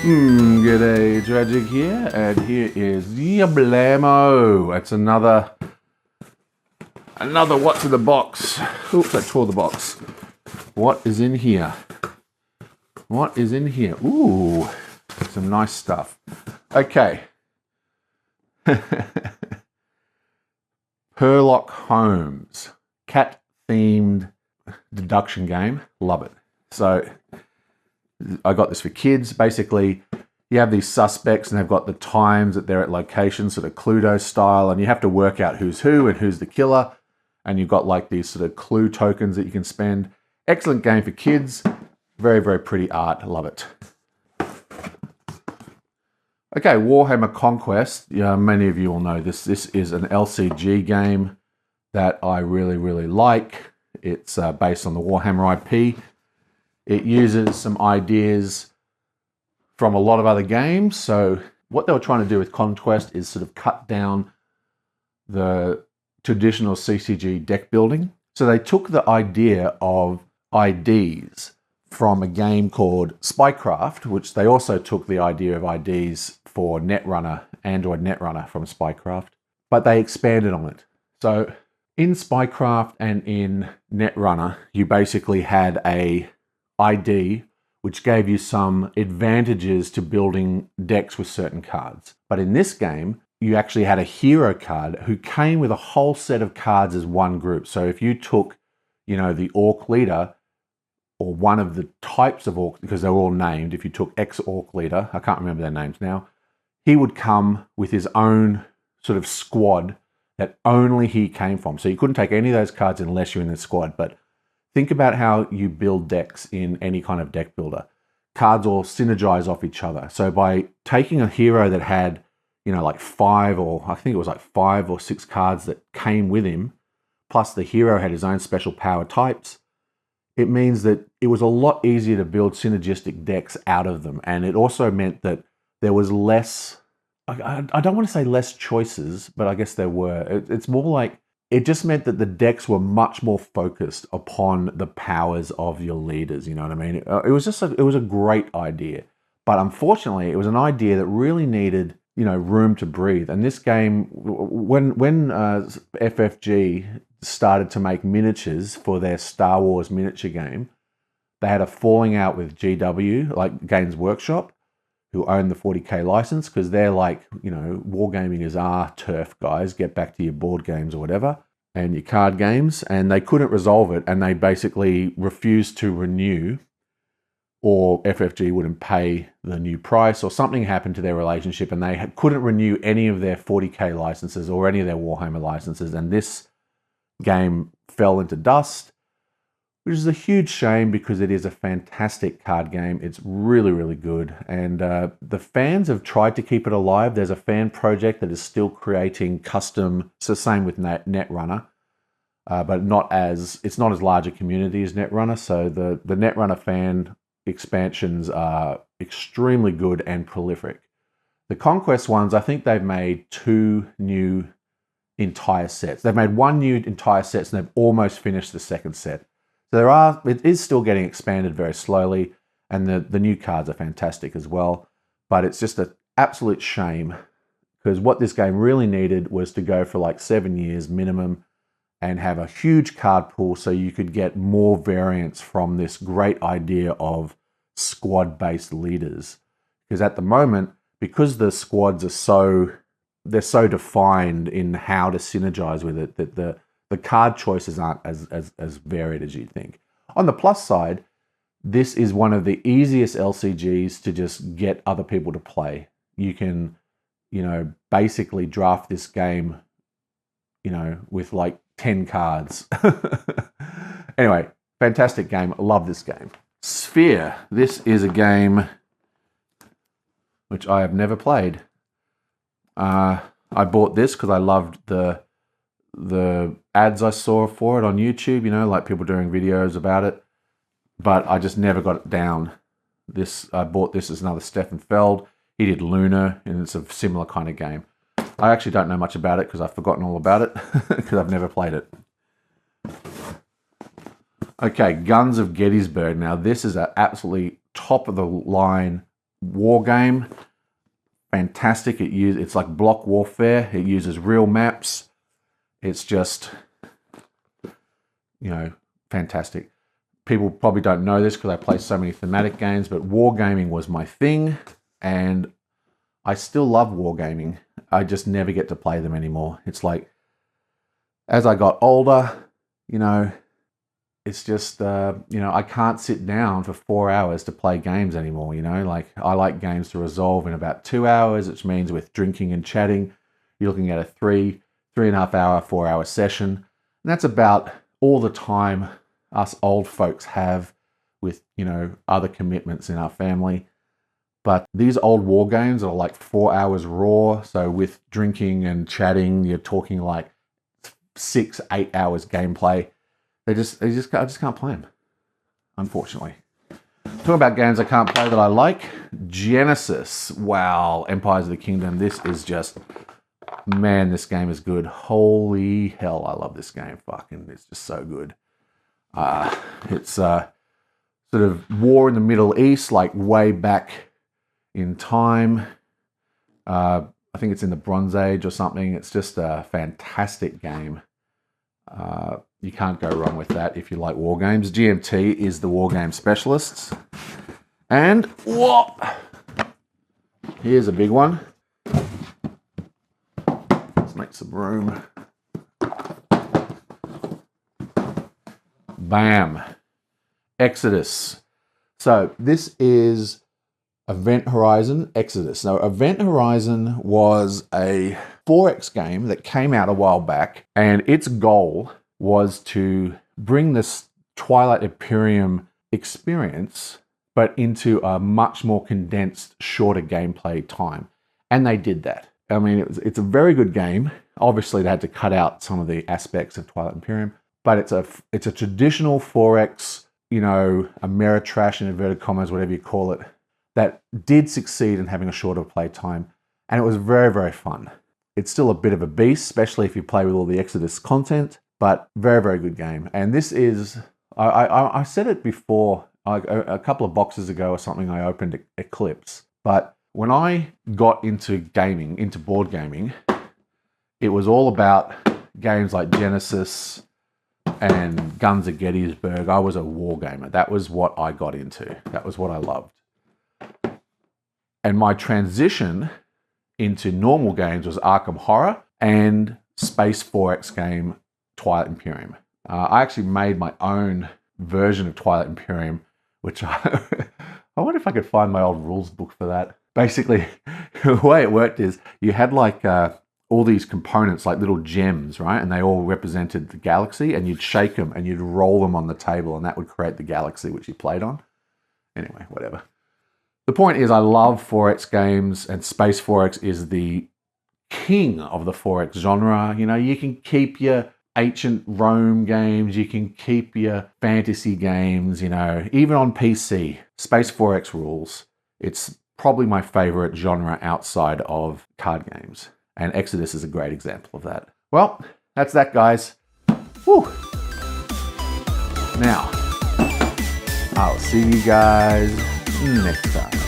G'day, Tragic here, and here is Yablamo. It's another what's in the box. Oops, I tore the box. What is in here? What is in here? Ooh, some nice stuff. Okay. Sherlock Holmes, cat-themed deduction game. Love it. So I got this for kids. Basically, you have these suspects and they've got the times that they're at locations, sort of Cluedo style, and you have to work out who's who and who's the killer. And you've got like these sort of clue tokens that you can spend. Excellent game for kids. Very, very pretty art. Love it. Okay, Warhammer Conquest. Yeah, many of you will know this. This is an LCG game that I really, really like. It's based on the Warhammer IP. It uses some ideas from a lot of other games. So what they were trying to do with Conquest is sort of cut down the traditional CCG deck building. So they took the idea of IDs from a game called Spycraft, which they also took the idea of IDs for Netrunner, Android Netrunner from Spycraft, but they expanded on it. So in Spycraft and in Netrunner, you basically had a ID which gave you some advantages to building decks with certain cards. But in this game, you actually had a hero card who came with a whole set of cards as one group. So if you took, the Orc Leader, or one of the types of Orc, because they're all named, if you took X-Orc Leader, I can't remember their names now, he would come with his own sort of squad that only he came from. So you couldn't take any of those cards unless you're in the squad. But think about how you build decks in any kind of deck builder. Cards all synergize off each other. So by taking a hero that had, like 5 or 6 cards that came with him, plus the hero had his own special power types, it means that it was a lot easier to build synergistic decks out of them. And it also meant that there was less, I don't want to say less choices, but I guess there were. It's more like, it just meant that the decks were much more focused upon the powers of your leaders, you know what I mean? It was a great idea. But unfortunately, it was an idea that really needed, room to breathe. And this game, when FFG started to make miniatures for their Star Wars miniature game, they had a falling out with GW, like Games Workshop, who own the 40K license, because they're like, wargaming is our turf, guys. Get back to your board games or whatever, and your card games. And they couldn't resolve it, and they basically refused to renew, or FFG wouldn't pay the new price, or something happened to their relationship, and they couldn't renew any of their 40K licenses or any of their Warhammer licenses. And this game fell into dust, which is a huge shame because it is a fantastic card game. It's really, really good. And the fans have tried to keep it alive. There's a fan project that is still creating custom, it's the same with Netrunner, but it's not as large a community as Netrunner. So the Netrunner fan expansions are extremely good and prolific. The Conquest ones, I think they've made 2 new entire sets. They've made 1 new entire set, and they've almost finished the second set. So it is still getting expanded very slowly, and the new cards are fantastic as well. But it's just an absolute shame, because what this game really needed was to go for like 7 years minimum and have a huge card pool so you could get more variants from this great idea of squad-based leaders. Because at the moment, because the squads are they're so defined in how to synergize with it, that the card choices aren't as varied as you'd think. On the plus side, this is one of the easiest LCGs to just get other people to play. You can, basically draft this game, with like 10 cards. Anyway, fantastic game. I love this game. Sphere. This is a game which I have never played. I bought this because I loved the ads I saw for it on YouTube, like people doing videos about it, but I just never got it down. I bought this as another Stefan Feld. He did Luna, and it's a similar kind of game. I actually don't know much about it because I've forgotten all about it because I've never played it. Okay, Guns of Gettysburg. Now, this is an absolutely top of the line war game. Fantastic. It's like block warfare. It uses real maps. It's just, fantastic. People probably don't know this because I play so many thematic games, but wargaming was my thing, and I still love wargaming. I just never get to play them anymore. It's like, as I got older, it's just, I can't sit down for 4 hours to play games anymore, Like, I like games to resolve in about 2 hours, which means with drinking and chatting, you're looking at a 3.5 hour, 4 hour session. And that's about all the time us old folks have with, other commitments in our family. But these old war games are like 4 hours raw. So with drinking and chatting, you're talking like 6-8 hours gameplay. I just can't play them, unfortunately. Talking about games I can't play that I like, Genesis. Wow, Empires of the Kingdom. This is just, man, this game is good. Holy hell, I love this game. Fucking, it's just so good. It's sort of war in the Middle East, like way back in time. I think it's in the Bronze Age or something. It's just a fantastic game. You can't go wrong with that if you like war games. GMT is the war game specialists. And what? Here's a big one. Let's make some room. Bam. Exodus. So this is Event Horizon Exodus. Now, Event Horizon was a 4X game that came out a while back, and its goal was to bring this Twilight Imperium experience, but into a much more condensed, shorter gameplay time. And they did that. I mean, it's a very good game. Obviously, they had to cut out some of the aspects of Twilight Imperium, but it's a traditional 4X, Ameritrash in inverted commas, whatever you call it, that did succeed in having a shorter play time, and it was very, very fun. It's still a bit of a beast, especially if you play with all the Exodus content, but very, very good game. And this is, I said it before, like a couple of boxes ago or something, I opened Eclipse, but when I got into gaming, into board gaming, it was all about games like Genesis and Guns of Gettysburg. I was a war gamer. That was what I got into. That was what I loved. And my transition into normal games was Arkham Horror and Space 4X game Twilight Imperium. I actually made my own version of Twilight Imperium, which I wonder if I could find my old rules book for that. Basically, the way it worked is you had like all these components, like little gems, right? And they all represented the galaxy, and you'd shake them and you'd roll them on the table, and that would create the galaxy which you played on. Anyway, whatever. The point is, I love 4X games, and Space 4X is the king of the 4X genre. You can keep your ancient Rome games, you can keep your fantasy games, even on PC. Space 4X rules. It's probably my favorite genre outside of card games, and Exodus is a great example of that. Well, that's that, guys. Whew. Now, I'll see you guys next time.